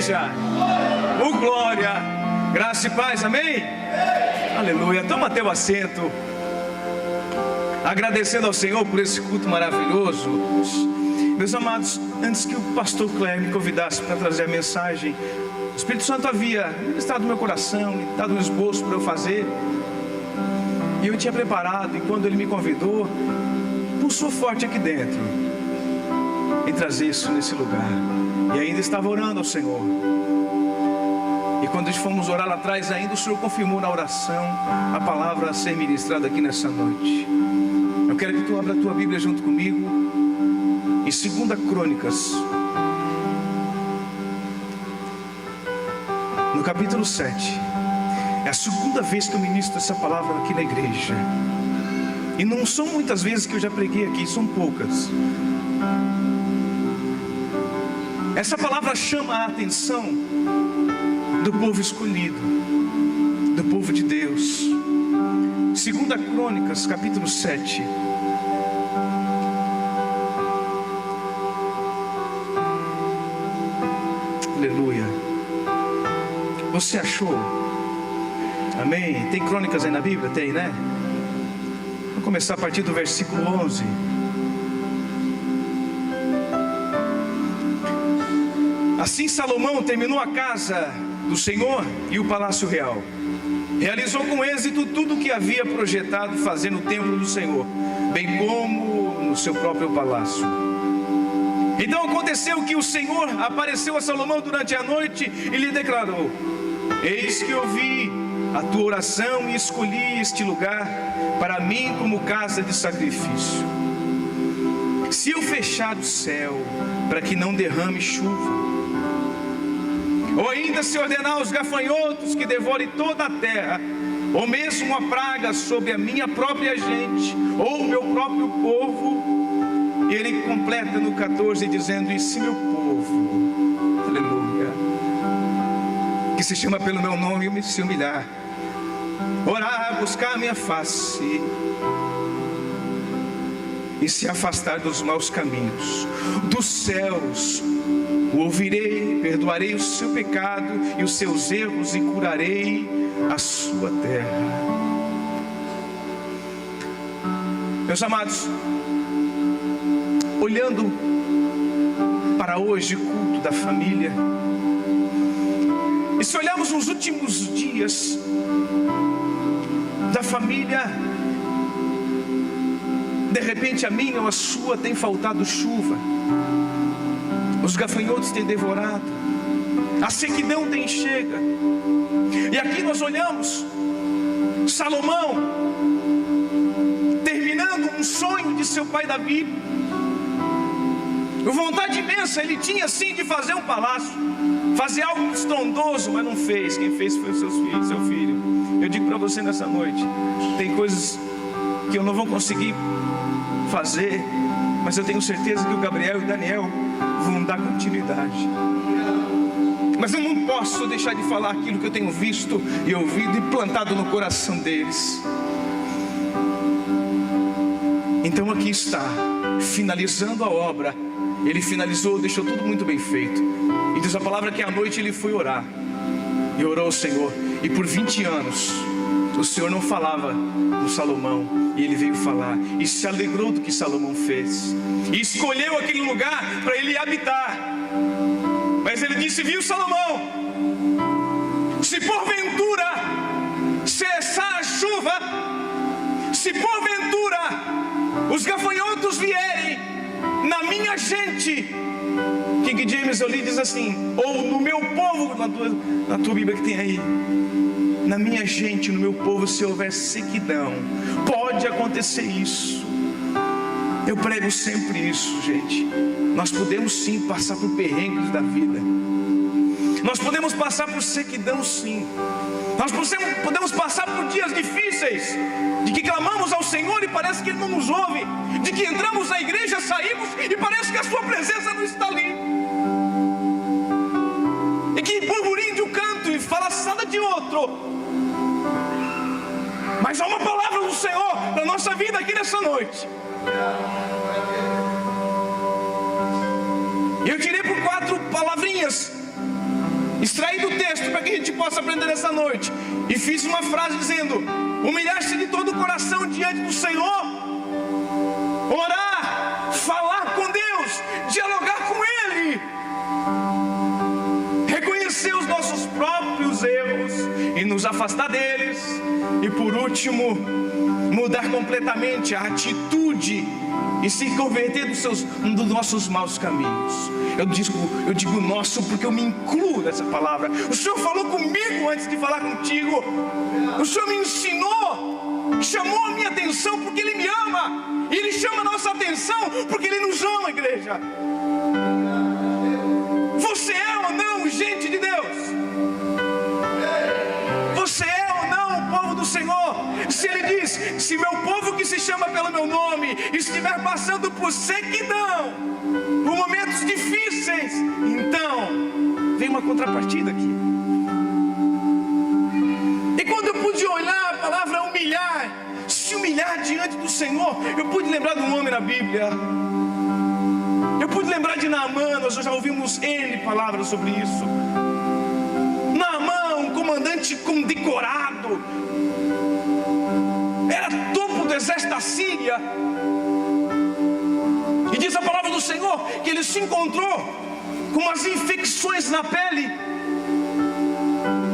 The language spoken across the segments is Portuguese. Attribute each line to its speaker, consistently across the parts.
Speaker 1: igreja? Oh, glória! Graça e paz, amém? Aleluia. Toma teu assento. Agradecendo ao Senhor por esse culto maravilhoso. Meus amados, antes que o pastor Cléber me convidasse para trazer a mensagem, o Espírito Santo havia estado no meu coração, me dado um esboço para eu fazer. E eu tinha preparado, e quando ele me convidou, pulsou forte aqui dentro em trazer isso nesse lugar. E ainda estava orando ao Senhor. E quando fomos orar lá atrás, ainda o Senhor confirmou na oração a palavra a ser ministrada aqui nessa noite. Eu quero que tu abra a tua Bíblia junto comigo em 2 Crônicas, no capítulo 7. É a segunda vez que eu ministro essa palavra aqui na igreja. E não são muitas vezes que eu já preguei aqui, são poucas. Essa palavra chama a atenção do povo escolhido, do povo de Deus. 2 Crônicas, capítulo 7. Aleluia. Você achou? Amém? Tem crônicas aí na Bíblia? Tem, né? Vamos começar a partir do versículo 11. Assim Salomão terminou a casa do Senhor e o palácio real. Realizou com êxito tudo o que havia projetado fazer no templo do Senhor, bem como no seu próprio palácio. Então aconteceu que o Senhor apareceu a Salomão durante a noite e lhe declarou: eis que ouvi a tua oração e escolhi este lugar para mim como casa de sacrifício. Se eu fechar o céu para que não derrame chuva, ou ainda se ordenar aos gafanhotos que devorem toda a terra, ou mesmo uma praga sobre a minha própria gente, ou o meu próprio povo, e ele completa no 14 dizendo: e se meu povo, aleluia, que se chama pelo meu nome, se humilhar, orar, buscar a minha face e se afastar dos maus caminhos, dos céus o ouvirei, perdoarei o seu pecado e os seus erros e curarei a sua terra. Meus amados, olhando para hoje, culto da família, e se olharmos nos últimos dias da família, de repente a minha ou a sua tem faltado chuva, os gafanhotos têm devorado, a sequidão tem chega. E aqui nós olhamos Salomão terminando um sonho de seu pai Davi. Vontade imensa ele tinha sim de fazer um palácio, fazer algo estrondoso, mas não fez. Quem fez foi seu filho. Eu digo para você nessa noite, tem coisas que eu não vou conseguir fazer, mas eu tenho certeza que o Gabriel e o Daniel vão dar continuidade. Mas eu não posso deixar de falar aquilo que eu tenho visto e ouvido e plantado no coração deles. Então aqui está, finalizando a obra. Ele finalizou, deixou tudo muito bem feito. E diz a palavra que à noite ele foi orar. E orou ao Senhor. E por 20 anos o Senhor não falava com Salomão, e ele veio falar, e se alegrou do que Salomão fez, e escolheu aquele lugar para ele habitar. Mas ele disse: viu, Salomão, se porventura cessar a chuva, se porventura os gafanhotos vierem na minha gente, King James eu li diz assim, ou no meu povo, na tua Bíblia que tem aí, na minha gente, no meu povo, se houver sequidão, pode acontecer isso. Eu prego sempre isso, gente. Nós podemos sim passar por perrengues da vida, nós podemos passar por sequidão sim, nós podemos passar por dias difíceis, de que clamamos ao Senhor e parece que Ele não nos ouve, de que entramos na igreja, saímos e parece que a sua presença não está ali, e que burburinho de um canto e falaçada de outro. Mas há uma palavra do Senhor na nossa vida aqui nessa noite. Eu tirei por 4 palavrinhas extraí do texto para que a gente possa aprender nessa noite. E fiz uma frase dizendo: humilhar-se de todo o coração diante do Senhor, orar, falar com Deus, dialogar com Ele, reconhecer os nossos próprios erros e nos afastar deles. E por último, mudar completamente a atitude e se converter dos nossos maus caminhos. Eu digo nosso porque eu me incluo nessa palavra. O Senhor falou comigo antes de falar contigo. O Senhor me ensinou, chamou a minha atenção porque Ele me ama. E Ele chama a nossa atenção porque Ele nos ama, igreja. Você é ou não gente de Deus? Você é ou não o povo do Senhor? Se Ele diz: se meu povo que se chama pelo meu nome estiver passando por sequidão, por momentos difíceis, então vem uma contrapartida aqui. E quando eu pude olhar a palavra humilhar, se humilhar diante do Senhor, eu pude lembrar de um homem na Bíblia. Eu pude lembrar de Naamã. Nós já ouvimos N palavras sobre isso. Naamã, um comandante condecorado, era topo do exército da Síria. E diz a palavra do Senhor que ele se encontrou com umas infecções na pele.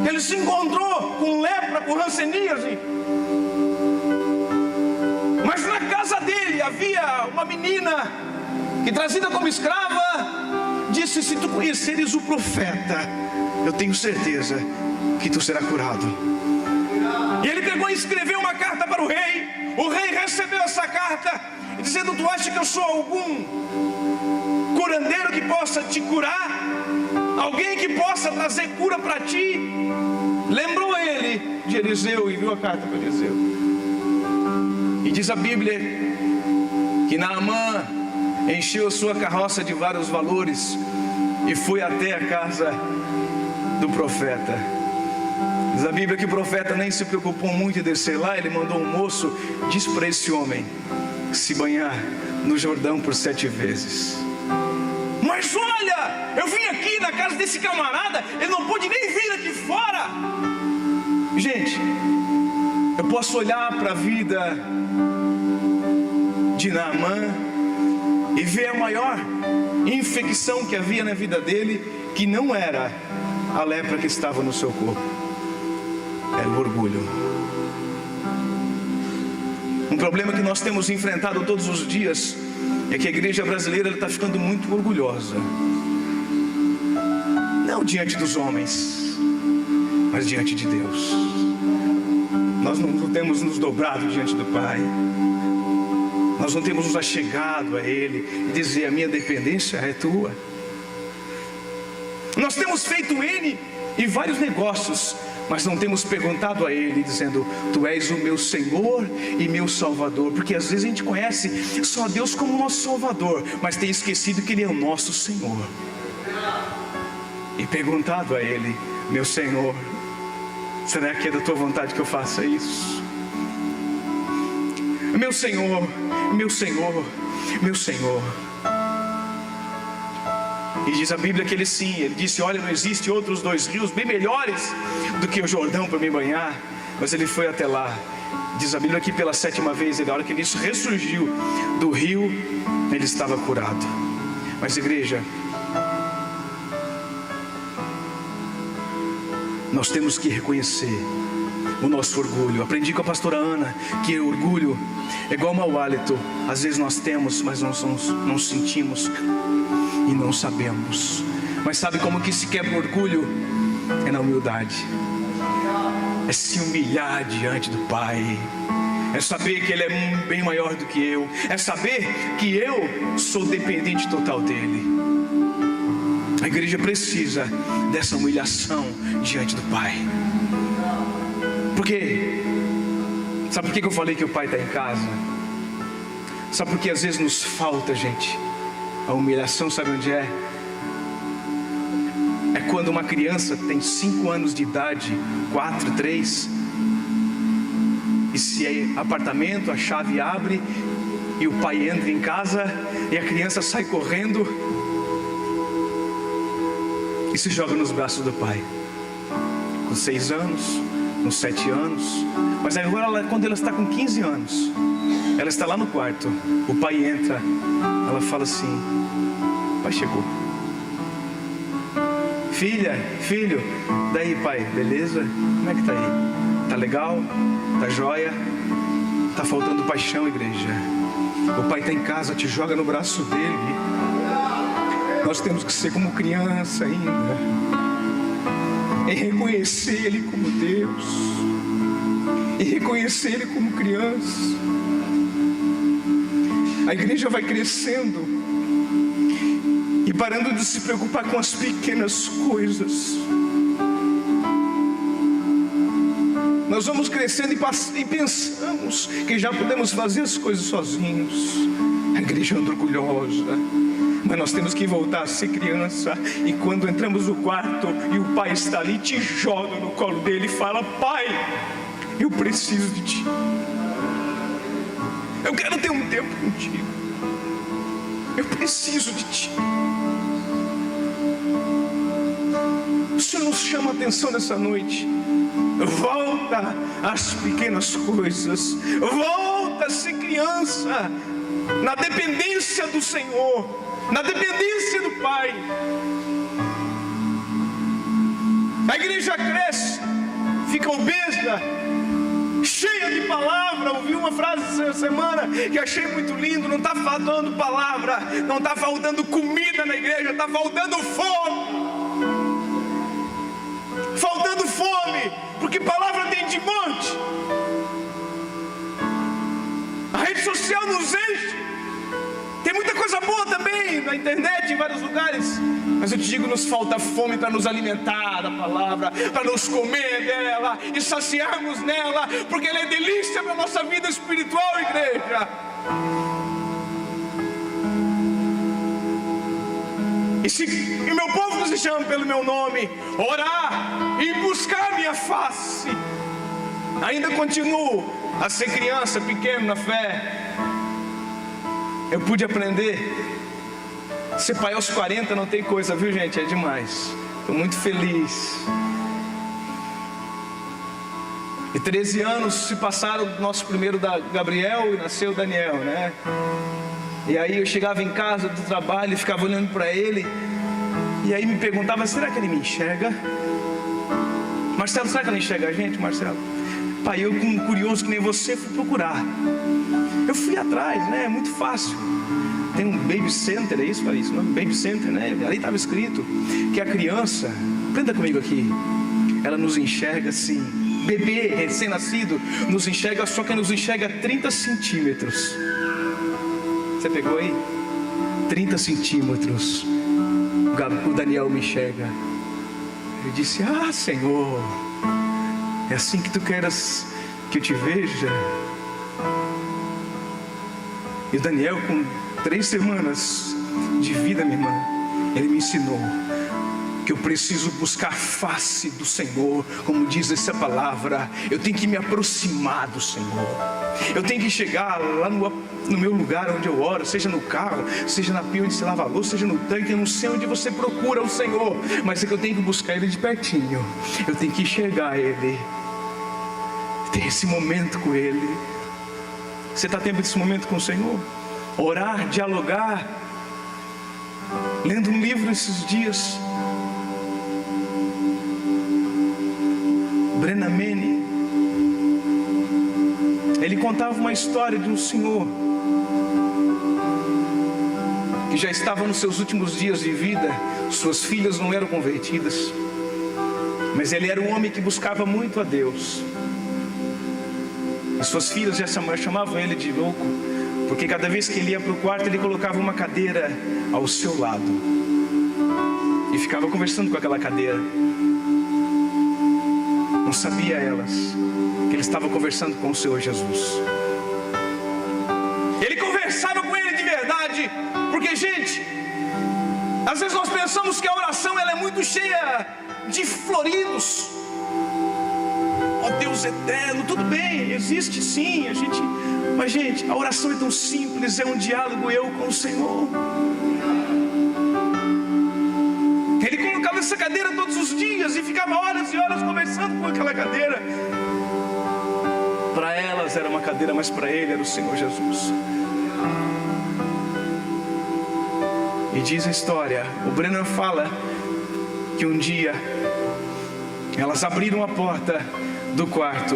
Speaker 1: Ele se encontrou com lepra, com hanseníase. Mas na casa dele havia uma menina que, trazida como escrava, disse: se tu conheceres o profeta, eu tenho certeza que tu serás curado. E ele pegou e escreveu uma carta para o rei. O rei recebeu essa carta, dizendo: tu acha que eu sou algum curandeiro que possa te curar? Alguém que possa trazer cura para ti? Lembrou ele de Eliseu e viu a carta para Eliseu. E diz a Bíblia que Naamã encheu a sua carroça de vários valores e foi até a casa do profeta. Diz a Bíblia que o profeta nem se preocupou muito em descer lá. Ele mandou um moço: diz para esse homem se banhar no Jordão por 7 vezes. Mas olha, eu vim aqui na casa desse camarada, ele não pôde nem vir aqui fora. Gente, eu posso olhar para a vida de Naamã e ver a maior infecção que havia na vida dele, que não era a lepra que estava no seu corpo, era o orgulho. Um problema que nós temos enfrentado todos os dias é que a igreja brasileira está ficando muito orgulhosa. Não diante dos homens, mas diante de Deus. Nós não temos nos dobrado diante do Pai. Nós não temos nos achegado a Ele e dizer: a minha dependência é tua. Nós temos feito N e vários negócios, mas não temos perguntado a Ele, dizendo: tu és o meu Senhor e meu Salvador. Porque às vezes a gente conhece só Deus como nosso Salvador, mas tem esquecido que Ele é o nosso Senhor. E perguntado a Ele: meu Senhor, será que é da tua vontade que eu faça isso? Meu Senhor, meu Senhor, meu Senhor. E diz a Bíblia que ele disse: olha, não existe outros 2 rios bem melhores do que o Jordão para me banhar. Mas ele foi até lá. Diz a Bíblia que pela 7ª vez, a hora que ele ressurgiu do rio, ele estava curado. Mas igreja, nós temos que reconhecer o nosso orgulho. Aprendi com a pastora Ana que orgulho é igual mau hálito. Às vezes nós temos, mas não sentimos e não sabemos. Mas sabe como que se quebra o orgulho? É na humildade. É se humilhar diante do Pai. É saber que Ele é bem maior do que eu. É saber que eu sou dependente total dEle. A igreja precisa dessa humilhação diante do Pai. Porque, sabe por que eu falei que o Pai está em casa? Sabe por que às vezes nos falta, gente? A humilhação, sabe onde é? É quando uma criança tem 5 anos de idade, 4, 3, e se é apartamento, a chave abre e o pai entra em casa e a criança sai correndo e se joga nos braços do pai. Com 6 anos, com 7 anos. Mas agora, quando ela está com 15 anos, ela está lá no quarto. O pai entra. Ela fala assim: pai chegou. Filha, filho, daí pai, beleza? Como é que tá aí? Tá legal? Tá jóia? Tá faltando paixão, igreja. O pai está em casa, te joga no braço dele. Nós temos que ser como criança ainda, e reconhecer Ele como Deus, e reconhecer Ele como criança. A igreja vai crescendo e parando de se preocupar com as pequenas coisas. Nós vamos crescendo e pensamos que já podemos fazer as coisas sozinhos. A igreja anda orgulhosa, mas nós temos que voltar a ser criança. E quando entramos no quarto e o pai está ali, te joga no colo dele e fala: pai, eu preciso de ti. Eu quero ter um tempo contigo. Eu preciso de ti. O Senhor nos chama a atenção nessa noite. Volta às pequenas coisas. Volta a ser criança, na dependência do Senhor, na dependência do Pai. A igreja cresce, fica obesa, cheia de palavra. Ouvi uma frase essa semana que achei muito lindo: não está faltando palavra, não está faltando comida na igreja, está faltando fome. Faltando fome, porque palavra tem de monte. A rede social nos enche. Tem muita coisa boa também na internet, em vários lugares. Mas eu te digo, nos falta fome para nos alimentar da palavra, para nos comer dela e saciarmos nela, porque ela é delícia para a nossa vida espiritual, igreja. E se o meu povo que se chama pelo meu nome orar e buscar minha face, ainda continuo a ser criança, pequeno na fé. Eu pude aprender. Ser pai aos 40 não tem coisa, viu, gente? É demais. Estou muito feliz. E 13 anos se passaram do nosso primeiro da Gabriel e nasceu o Daniel, né? E aí eu chegava em casa do trabalho e ficava olhando para ele. E aí me perguntava: será que ele me enxerga? Marcelo, será que ele enxerga a gente, Marcelo? Pai, eu, como curioso que nem você, fui procurar. Eu fui atrás, né? É muito fácil. Tem um baby center, é isso? Isso, não? Baby center, né? Ali estava escrito que a criança, aprenda comigo aqui, ela nos enxerga assim. Bebê recém-nascido nos enxerga, só que nos enxerga 30 centímetros. Você pegou aí? 30 centímetros. O Daniel me enxerga. Eu disse: ah, Senhor, é assim que tu queres que eu te veja? E o Daniel, com 3 semanas de vida, minha irmã, ele me ensinou que eu preciso buscar a face do Senhor. Como diz essa palavra, eu tenho que me aproximar do Senhor. Eu tenho que chegar lá no meu lugar onde eu oro, seja no carro, seja na pia onde se lava a louça, seja no tanque. Eu não sei onde você procura o Senhor, mas é que eu tenho que buscar Ele de pertinho. Eu tenho que enxergar Ele, ter esse momento com Ele. Você está tendo esse momento com o Senhor? Orar, dialogar, lendo um livro esses dias. Brennan Manning, ele contava uma história de um senhor que já estava nos seus últimos dias de vida. Suas filhas não eram convertidas, mas ele era um homem que buscava muito a Deus. E suas filhas já chamavam ele de louco, porque cada vez que ele ia para o quarto, ele colocava uma cadeira ao seu lado e ficava conversando com aquela cadeira. Não sabia elas que ele estava conversando com o Senhor Jesus. Ele conversava com ele de verdade, porque, gente, às vezes nós pensamos que a oração ela é muito cheia de floridos. Ó Deus eterno, tudo bem, existe sim, mas gente, a oração é tão simples, é um diálogo eu com o Senhor. Ele colocava nessa cadeira todos os dias e ficava horas e horas conversando com aquela cadeira. Para elas era uma cadeira, mas para ele era o Senhor Jesus. E diz a história, o Brennan fala que um dia elas abriram a porta do quarto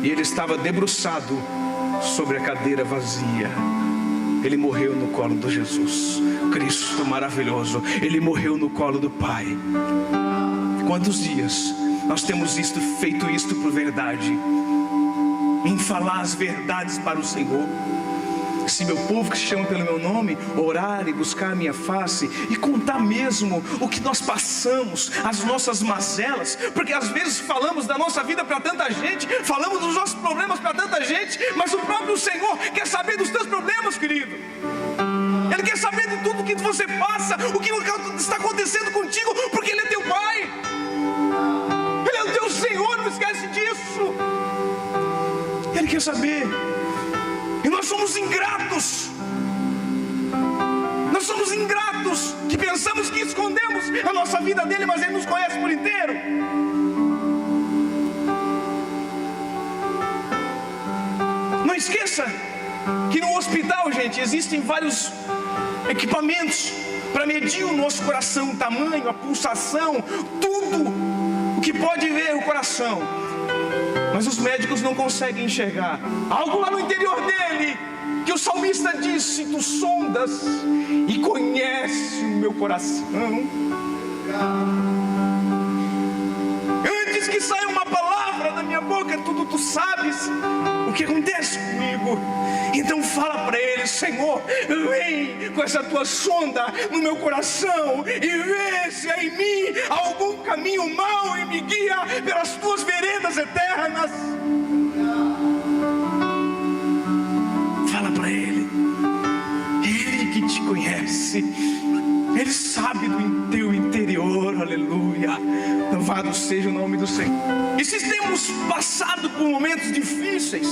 Speaker 1: e ele estava debruçado sobre a cadeira vazia. Ele morreu no colo de Jesus. Cristo maravilhoso, ele morreu no colo do Pai. Quantos dias nós temos feito isto por verdade, em falar as verdades para o Senhor? Se meu povo que se chama pelo meu nome orar e buscar a minha face, e contar mesmo o que nós passamos, as nossas mazelas, porque às vezes falamos da nossa vida para tanta gente, falamos dos nossos problemas para tanta gente, mas o próprio Senhor quer saber dos teus problemas, querido. Ele quer saber de tudo que você passa, o que está acontecendo contigo, porque Ele é teu Pai, Ele é o teu Senhor, não esquece disso. Ele quer saber. E nós somos ingratos. Nós somos ingratos que pensamos que escondemos a nossa vida dele, mas Ele nos conhece por inteiro. Não esqueça que no hospital, gente, existem vários equipamentos para medir o nosso coração, o tamanho, a pulsação, tudo o que pode ver o coração. Mas os médicos não conseguem enxergar algo lá no interior dele, que o salmista disse: tu sondas e conheces o meu coração. Antes que saia uma palavra da minha boca, tudo tu sabes o que acontece comigo. Então fala para ele: Senhor, vem com essa tua sonda no meu coração e vê se há em mim algum caminho mau e me guia pelas tuas veredas eternas. Fala para ele. Ele que te conhece, Ele sabe do teu interior. Aleluia. Louvado seja o nome do Senhor. E se temos passado por momentos difíceis,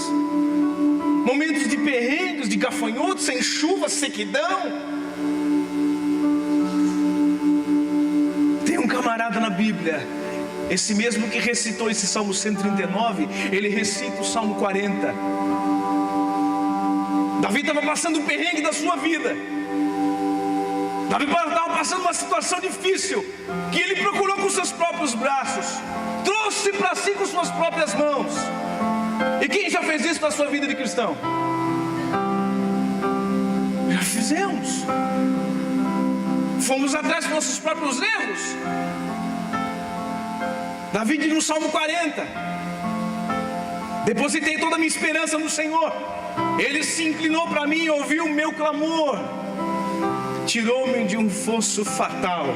Speaker 1: momentos de perrengues, de gafanhotos, sem chuva, sequidão, tem um camarada na Bíblia, esse mesmo que recitou esse Salmo 139, ele recita o Salmo 40. Davi estava passando o perrengue da sua vida. Davi estava passando uma situação difícil, que ele procurou com seus próprios braços, trouxe para si com suas próprias mãos. E quem já fez isso na sua vida de cristão? Já fizemos. Fomos atrás dos nossos próprios erros. Davi diz no Salmo 40: depositei toda a minha esperança no Senhor. Ele se inclinou para mim e ouviu o meu clamor. Tirou-me de um fosso fatal,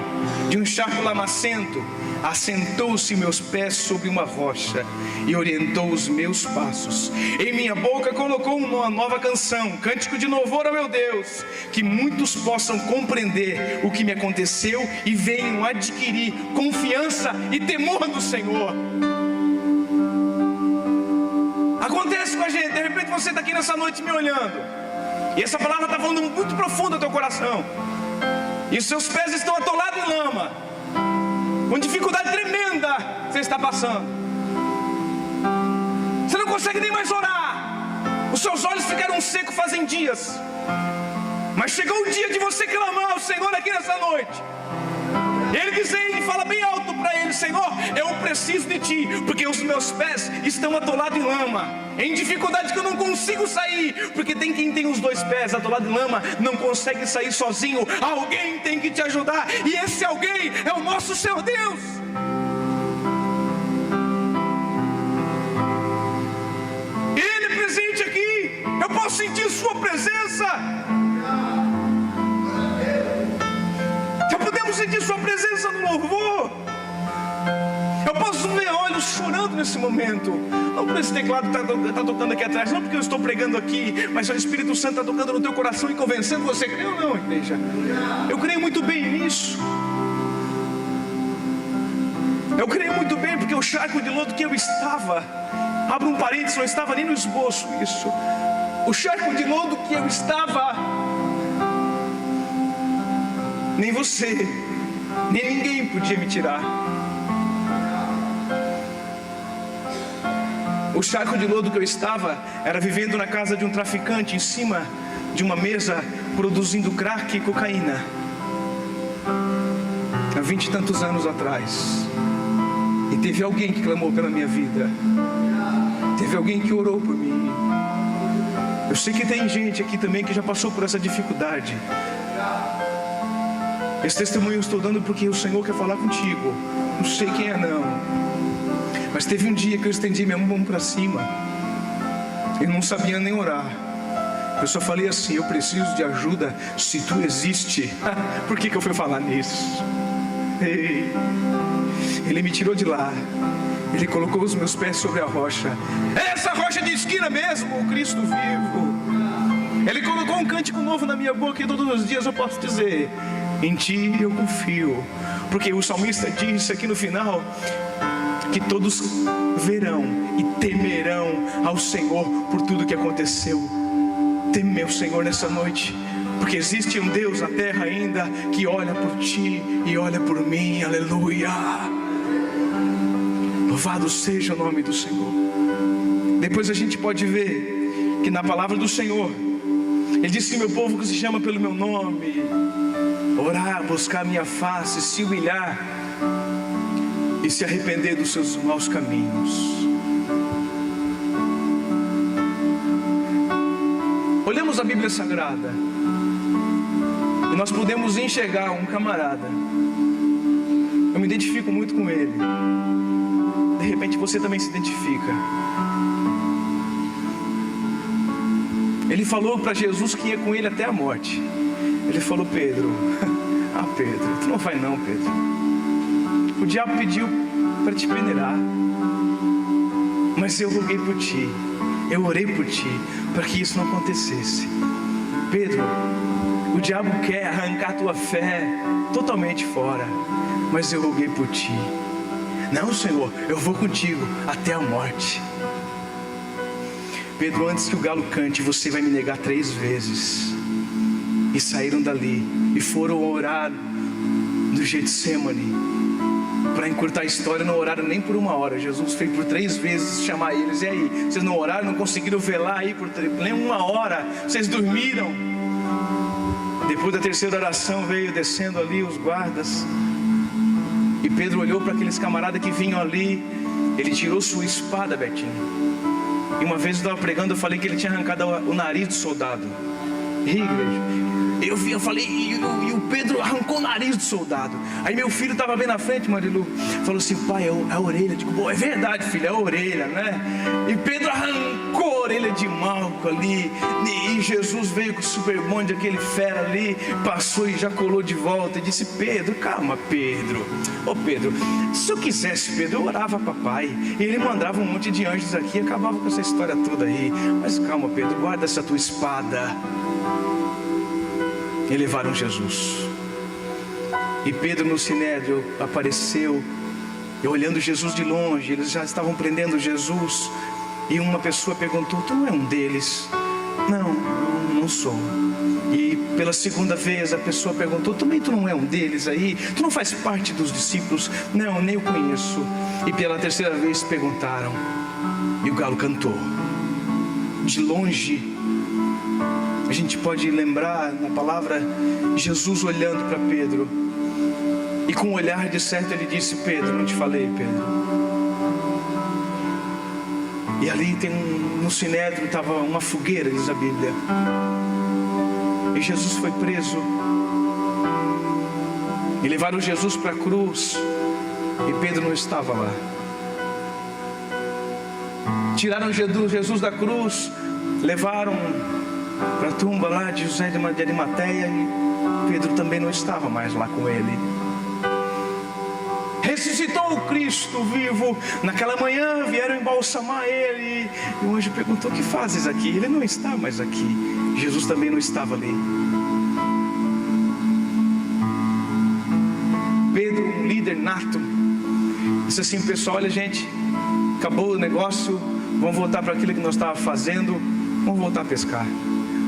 Speaker 1: de um charco lamacento. Assentou-se meus pés sobre uma rocha e orientou os meus passos. Em minha boca colocou uma nova canção, cântico de louvor ao meu Deus, que muitos possam compreender o que me aconteceu e venham adquirir confiança e temor do Senhor. Acontece com a gente, de repente você está aqui nessa noite me olhando, e essa palavra está falando muito profundo ao teu coração, e os seus pés estão atolados em lama, com dificuldade tremenda você está passando. Você não consegue nem mais orar. Os seus olhos ficaram secos fazem dias. Mas chegou o dia de você clamar ao Senhor aqui nessa noite. Ele fala bem alto para ele: Senhor, eu preciso de Ti, porque os meus pés estão atolados em lama, em dificuldade que eu não consigo sair, porque tem quem tem os dois pés atolados em lama, não consegue sair sozinho. Alguém tem que te ajudar, e esse alguém é o nosso Senhor Deus. Ele é presente aqui, eu posso sentir Sua presença. Já podemos sentir Sua presença no louvor. Eu posso ver olhos chorando nesse momento. Não por esse teclado que está tocando aqui atrás, não porque eu estou pregando aqui, mas o Espírito Santo está tocando no teu coração e convencendo você. Crê ou não, igreja? Eu creio muito bem nisso. Eu creio muito bem, porque o charco de lodo que eu estava, abro um parênteses, não estava nem no esboço isso. O charco de lodo que eu estava, nem você nem ninguém podia me tirar. O charco de lodo que eu estava era vivendo na casa de um traficante, em cima de uma mesa, produzindo crack e cocaína, há 20 e tantos anos atrás. E teve alguém que clamou pela minha vida, teve alguém que orou por mim. Eu sei que tem gente aqui também que já passou por essa dificuldade. Esse testemunho eu estou dando porque o Senhor quer falar contigo. Não sei quem é não, mas teve um dia que eu estendi minha mão para cima, eu não sabia nem orar. Eu só falei assim: eu preciso de ajuda, se tu existe. Por que eu fui falar nisso? Ele me tirou de lá, ele colocou os meus pés sobre a rocha, essa rocha de esquina mesmo, o Cristo vivo. Ele colocou um cântico novo na minha boca, e todos os dias eu posso dizer: em ti eu confio. Porque o salmista disse aqui no final que todos verão e temerão ao Senhor por tudo que aconteceu. Teme ao Senhor nessa noite, porque existe um Deus na terra ainda que olha por ti e olha por mim. Aleluia. Louvado seja o nome do Senhor. Depois a gente pode ver que na palavra do Senhor Ele disse que meu povo que se chama pelo meu nome orar, buscar minha face, se humilhar e se arrepender dos seus maus caminhos. Olhamos a Bíblia Sagrada e nós podemos enxergar um camarada. Eu me identifico muito com ele. De repente você também se identifica. Ele falou para Jesus que ia com ele até a morte. Ele falou: Pedro, Pedro, tu não vai não, Pedro. O diabo pediu para te peneirar, mas eu roguei por ti, eu orei por ti, para que isso não acontecesse. Pedro, o diabo quer arrancar tua fé totalmente fora, mas eu roguei por ti. Não, Senhor, eu vou contigo até a morte. Pedro, antes que o galo cante, você vai me negar 3 vezes. E saíram dali e foram orar no Getsemane. Para encurtar a história, não oraram nem por 1 hora. Jesus fez por 3 vezes chamar eles: e aí, vocês não oraram, não conseguiram velar aí por nem 1 hora? Vocês dormiram? Depois da 3ª oração, veio descendo ali os guardas, e Pedro olhou para aqueles camaradas que vinham ali. Ele tirou sua espada, Betinho. E uma vez eu estava pregando, eu falei que ele tinha arrancado o nariz do soldado. Eu falei, e o Pedro arrancou o nariz do soldado. Aí meu filho estava bem na frente, Marilu, falou assim: pai, é a orelha. Eu digo: bom, é verdade, filho, é a orelha, né? E Pedro arrancou a orelha de Malco ali. E Jesus veio com o super bonde, aquele fera ali, passou e já colou de volta. E disse: Pedro, calma, Pedro. Ô Pedro, se eu quisesse, Pedro, eu orava papai, e ele mandava um monte de anjos aqui, e acabava com essa história toda aí. Mas calma, Pedro, guarda essa tua espada. E levaram Jesus. E Pedro no Sinédrio apareceu, e olhando Jesus de longe, eles já estavam prendendo Jesus. E uma pessoa perguntou: tu não é um deles? Não sou. E pela 2ª vez a pessoa perguntou: também tu não é um deles aí? Tu não faz parte dos discípulos? Não, nem o conheço. E pela 3ª vez perguntaram, e o galo cantou. De longe a gente pode lembrar na palavra Jesus olhando para Pedro, e com um olhar de certo ele disse: Pedro, não te falei, Pedro? E ali no Sinédrio estava uma fogueira, diz a Bíblia, e Jesus foi preso, e levaram Jesus para a cruz, e Pedro não estava lá. Tiraram Jesus da cruz, levaram para a tumba lá de José de Arimateia, e Pedro também não estava mais lá com ele. Ressuscitou o Cristo vivo. Naquela manhã vieram embalsamar ele, e o anjo perguntou: o que fazes aqui? Ele não está mais aqui. Jesus também não estava ali. Pedro, um líder nato, disse assim: pessoal, olha gente, acabou o negócio, vamos voltar para aquilo que nós estávamos fazendo, vamos voltar a pescar.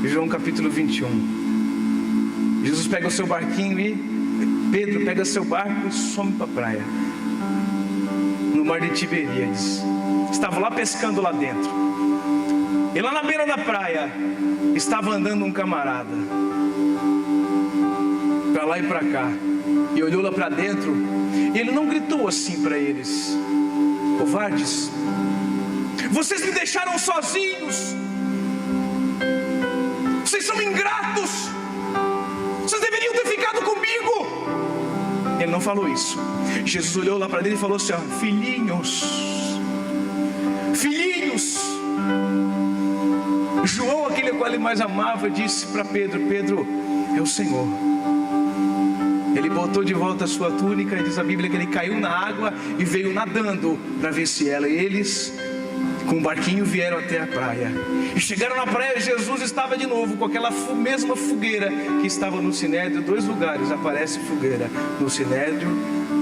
Speaker 1: João capítulo 21. Jesus pega o seu barquinho e Pedro pega seu barco e some para a praia, no mar de Tiberíades. Estava lá pescando lá dentro. E lá na beira da praia estava andando um camarada, para lá e para cá, e olhou lá para dentro. E ele não gritou assim para eles: covardes, vocês me deixaram sozinhos, vocês são ingratos, vocês deveriam ter ficado comigo. Ele não falou isso. Jesus olhou lá para dentro e falou assim: ó, filhinhos, filhinhos. João, aquele qual ele mais amava, disse para Pedro: Pedro, é o Senhor. Ele botou de volta a sua túnica, e diz a Bíblia que ele caiu na água e veio nadando para ver se ela. E eles, com o barquinho, vieram até a praia. E chegaram na praia, Jesus estava de novo com aquela mesma fogueira que estava no Sinédrio. 2 lugares aparece fogueira: no Sinédrio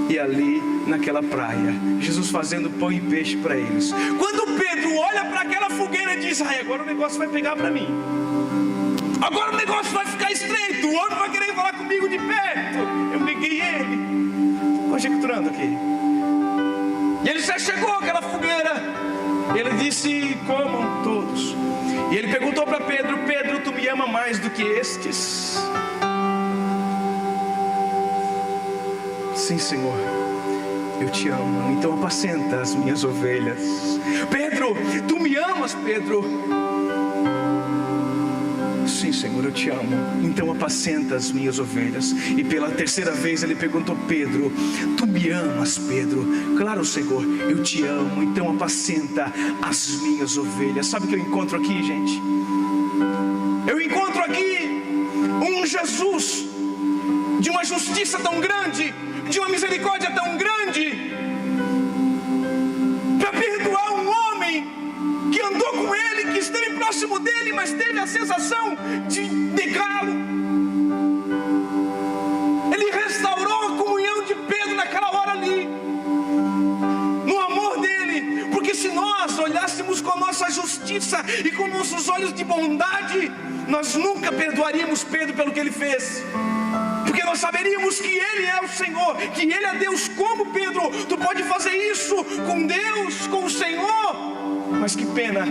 Speaker 1: e ali naquela praia. Jesus fazendo pão e peixe para eles. Quando Pedro olha para aquela fogueira e diz: ai, agora o negócio vai pegar para mim, agora o negócio vai ficar estreito, o homem vai querer falar comigo de perto. Eu peguei ele, conjecturando aqui. E ele já chegou àquela fogueira. Ele disse: comam todos. E ele perguntou para Pedro: Pedro, tu me ama mais do que estes? Sim, Senhor, eu te amo, então apacenta as minhas ovelhas. Pedro, tu me amas, Pedro? Sim, Senhor, eu te amo, então apacenta as minhas ovelhas. E pela 3ª vez ele perguntou: Pedro, tu me amas, Pedro? Claro, Senhor, eu te amo, então apacenta as minhas ovelhas. Sabe o que eu encontro aqui, gente? Eu encontro aqui um Jesus de uma justiça tão grande, de uma misericórdia tão grande, para perdoar um homem que andou com ele, que esteve próximo dele, mas teve a sensação de negá-lo. Ele restaurou a comunhão de Pedro naquela hora ali, no amor dele. Porque se nós olhássemos com a nossa justiça e com nossos olhos de bondade, nós nunca perdoaríamos Pedro pelo que ele fez. Porque nós saberíamos que Ele é o Senhor, que Ele é Deus. Como, Pedro, tu pode fazer isso com Deus, com o Senhor? Mas que pena,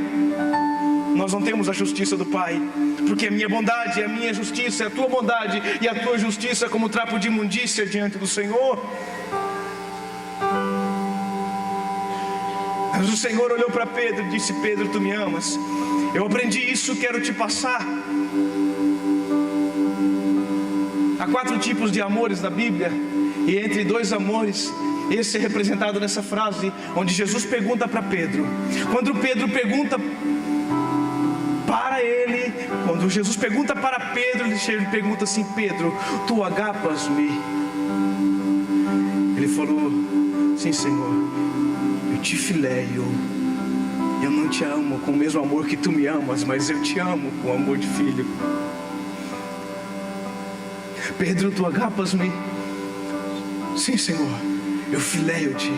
Speaker 1: nós não temos a justiça do Pai. Porque a minha bondade é a minha justiça, é a tua bondade e a tua justiça como trapo de imundícia diante do Senhor. Mas o Senhor olhou para Pedro e disse: Pedro, tu me amas? Eu aprendi isso, quero te passar. Há 4 tipos de amores na Bíblia, e entre 2 amores, esse é representado nessa frase, onde Jesus pergunta para Pedro. Quando Pedro pergunta para ele, quando Jesus pergunta para Pedro, ele pergunta assim: Pedro, tu agapas-me? Ele falou: sim, Senhor, eu te fileio. Eu não te amo com o mesmo amor que tu me amas, mas eu te amo com amor de filho. Pedro, tu agapas-me? Sim, Senhor, eu fileio-te.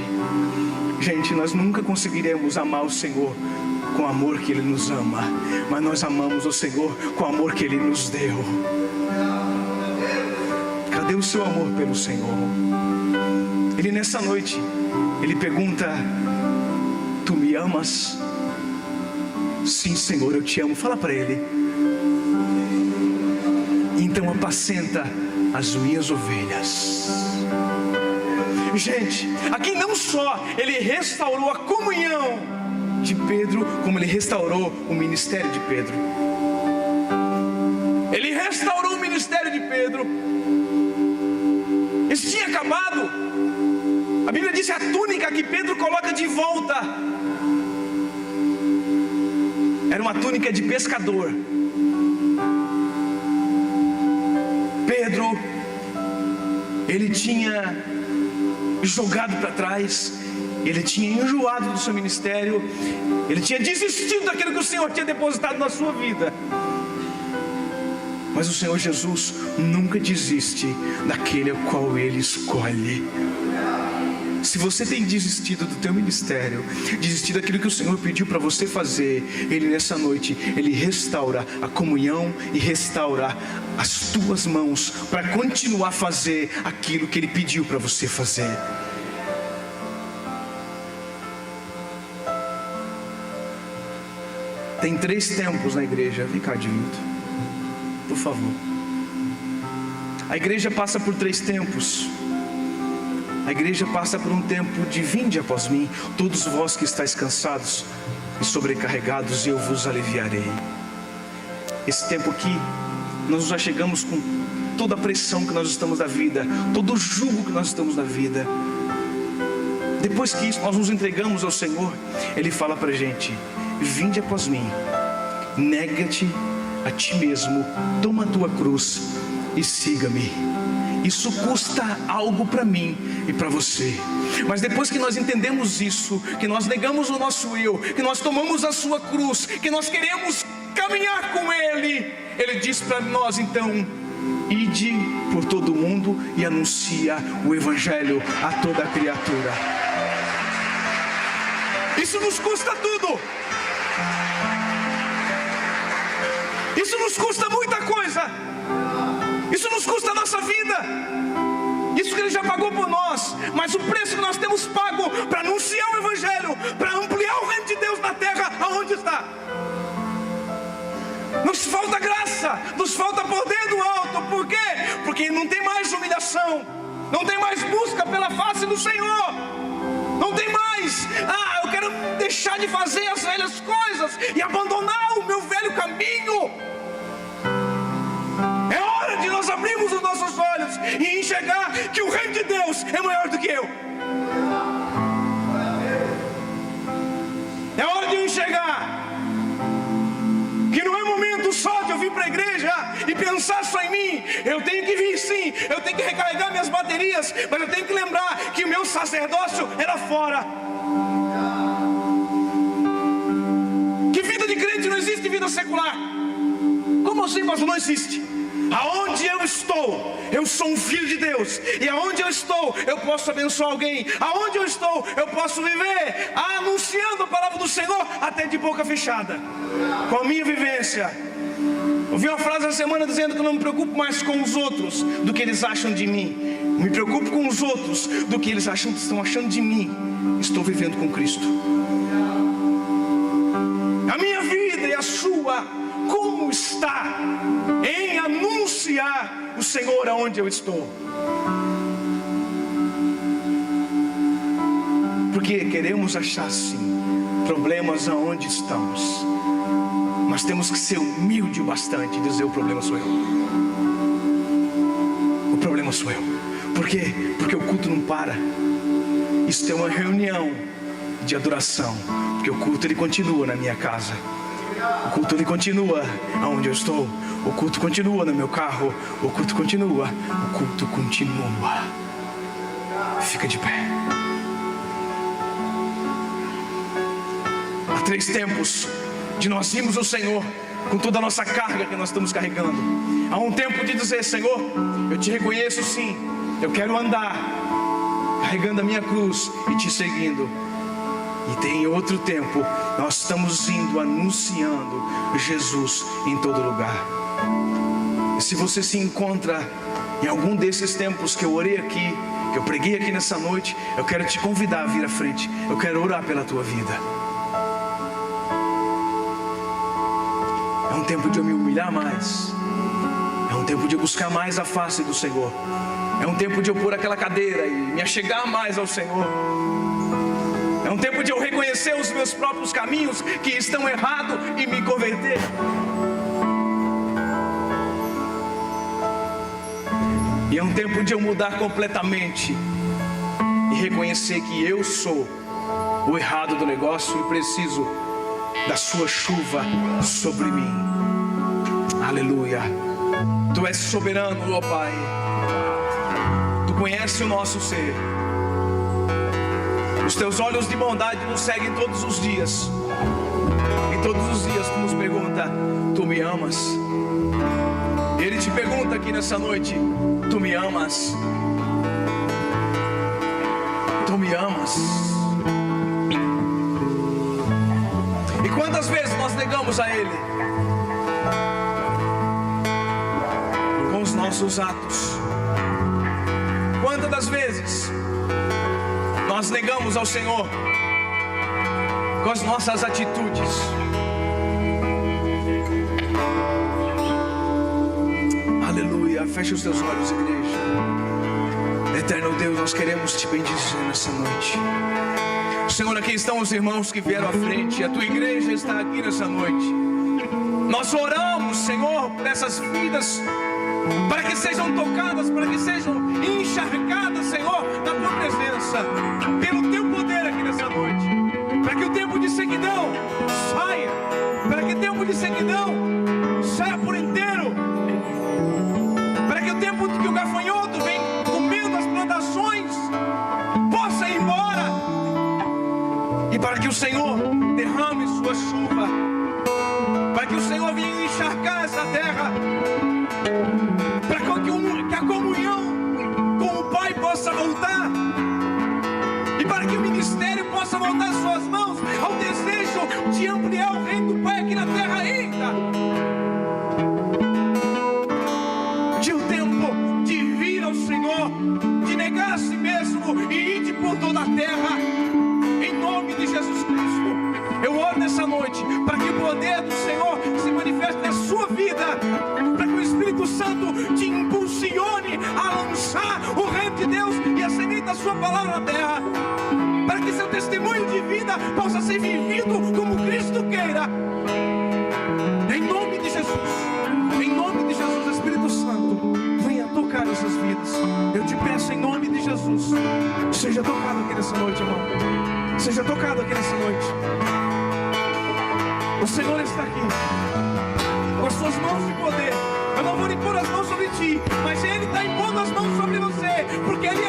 Speaker 1: Gente, nós nunca conseguiremos amar o Senhor com o amor que Ele nos ama, mas nós amamos o Senhor com o amor que Ele nos deu. Cadê o seu amor pelo Senhor? Ele nessa noite, Ele pergunta: tu me amas? Sim, Senhor, eu te amo. Fala para Ele: então apacenta as minhas ovelhas. Gente, aqui não só Ele restaurou a comunhão de Pedro, como Ele restaurou o ministério de Pedro. Ele restaurou o ministério de Pedro. Isso tinha acabado. A Bíblia diz: a túnica que Pedro coloca de volta era uma túnica de pescador. Pedro, ele tinha jogado para trás, ele tinha enjoado do seu ministério, ele tinha desistido daquilo que o Senhor tinha depositado na sua vida. Mas o Senhor Jesus nunca desiste daquele ao qual Ele escolhe. Se você tem desistido do teu ministério, desistido daquilo que o Senhor pediu para você fazer, Ele nessa noite, Ele restaura a comunhão e restaura as tuas mãos para continuar a fazer aquilo que Ele pediu para você fazer. Tem 3 tempos na igreja. Vem cá, Divinto, por favor. A igreja passa por 3 tempos. A igreja passa por um tempo de vinde após mim, todos vós que estáis cansados e sobrecarregados, eu vos aliviarei. Esse tempo aqui, nós já chegamos com toda a pressão que nós estamos na vida, todo o jugo que nós estamos na vida. Depois que isso, nós nos entregamos ao Senhor, Ele fala para a gente: vinde após mim, nega-te a ti mesmo, toma a tua cruz e siga-me. Isso custa algo para mim e para você. Mas depois que nós entendemos isso, que nós negamos o nosso eu, que nós tomamos a sua cruz, que nós queremos caminhar com Ele, Ele diz para nós então: ide por todo o mundo e anuncia o Evangelho a toda a criatura. Isso nos custa tudo. Isso nos custa muita coisa. Isso nos custa a nossa vida. Isso que Ele já pagou por nós. Mas o preço que nós temos pago para anunciar o Evangelho, para ampliar o reino de Deus na terra, aonde está? Nos falta graça, nos falta poder do alto. Por quê? Porque não tem mais humilhação, não tem mais busca pela face do Senhor, não tem mais: eu quero deixar de fazer as velhas coisas e abandonar o meu velho caminho. É hora de nós abrirmos os nossos olhos e enxergar que o reino de Deus é maior do que eu. É hora de eu enxergar que não é momento só de eu vir para a igreja e pensar só em mim. Eu tenho que vir sim, eu tenho que recarregar minhas baterias, mas eu tenho que lembrar que o meu sacerdócio era fora. Que vida de crente não existe vida secular. Como assim, pastor? Não existe. Aonde eu estou, eu sou um filho de Deus. E aonde eu estou, eu posso abençoar alguém. Aonde eu estou, eu posso viver anunciando a palavra do Senhor até de boca fechada, com a minha vivência. Ouvi uma frase essa semana dizendo que eu não me preocupo mais com os outros do que eles acham de mim. Me preocupo com os outros do que eles estão achando de mim. Estou vivendo com Cristo. A minha vida e a sua, como está em anunciar o Senhor aonde eu estou? Porque queremos achar sim problemas aonde estamos, mas temos que ser humilde bastante e dizer: o problema sou eu. O problema sou eu. Por quê? Porque o culto não para. Isso é uma reunião de adoração, porque o culto ele continua na minha casa. O culto ele continua aonde eu estou. O culto continua no meu carro. O culto continua. O culto continua. Fica de pé. Há 3 tempos de nós irmos ao Senhor com toda a nossa carga que nós estamos carregando. Há um tempo de dizer: Senhor, eu te reconheço sim. Eu quero andar carregando a minha cruz e te seguindo. E tem outro tempo, nós estamos indo anunciando Jesus em todo lugar. E se você se encontra em algum desses tempos que eu orei aqui, que eu preguei aqui nessa noite, eu quero te convidar a vir à frente. Eu quero orar pela tua vida. É um tempo de eu me humilhar mais. É um tempo de eu buscar mais a face do Senhor. É um tempo de eu pôr aquela cadeira e me achegar mais ao Senhor. É um tempo de eu reconhecer os meus próprios caminhos que estão errados e me converter. E é um tempo de eu mudar completamente e reconhecer que eu sou o errado do negócio e preciso da sua chuva sobre mim. Aleluia. Tu és soberano, ó Pai. Tu conheces o nosso ser. Os teus olhos de bondade nos seguem todos os dias. E todos os dias tu nos pergunta: tu me amas? Ele te pergunta aqui nessa noite: tu me amas? Tu Tu me amas. E quantas vezes nós negamos a Ele? Com os nossos atos. Quantas das vezes nós negamos ao Senhor com as nossas atitudes? Aleluia. Feche os teus olhos, igreja. Eterno Deus, nós queremos te bendizer nessa noite. Senhor, aqui estão os irmãos que vieram à frente. A tua igreja está aqui nessa noite. Nós oramos, Senhor, por essas vidas, para que sejam tocadas, para que sejam encharcadas, Senhor, na tua presença, pelo teu poder aqui nessa noite. Para que o tempo de sequidão saia, para que o tempo de sequidão saia por inteiro, para que o tempo que o gafanhoto vem comendo as plantações possa ir embora, e para que o Senhor derrame sua chuva, para que o Senhor venha encharcar essa terra, para que a comunhão com o Pai possa voltar, e para que o ministério possa voltar às suas mãos, ao desejo de ampliar o reino do Pai aqui na terra ainda. De o tempo de vir ao Senhor, de negar a si mesmo e ir por toda a terra, em nome de Jesus Cristo. Eu oro nessa noite para que o poder do Senhor se manifeste na sua vida, para que o Espírito Santo te impulsione a lançar o reino de Deus e a semente da sua palavra na terra, para que seu testemunho de vida possa ser vivido como Cristo queira. Em nome de Jesus, Espírito Santo, venha tocar essas vidas. Eu te peço em nome de Jesus, seja tocado aqui nessa noite, irmão. Seja tocado aqui nessa noite. O Senhor está aqui com as suas mãos de poder. Eu não vou impor as mãos sobre ti, mas Ele está impondo as mãos sobre você, porque Ele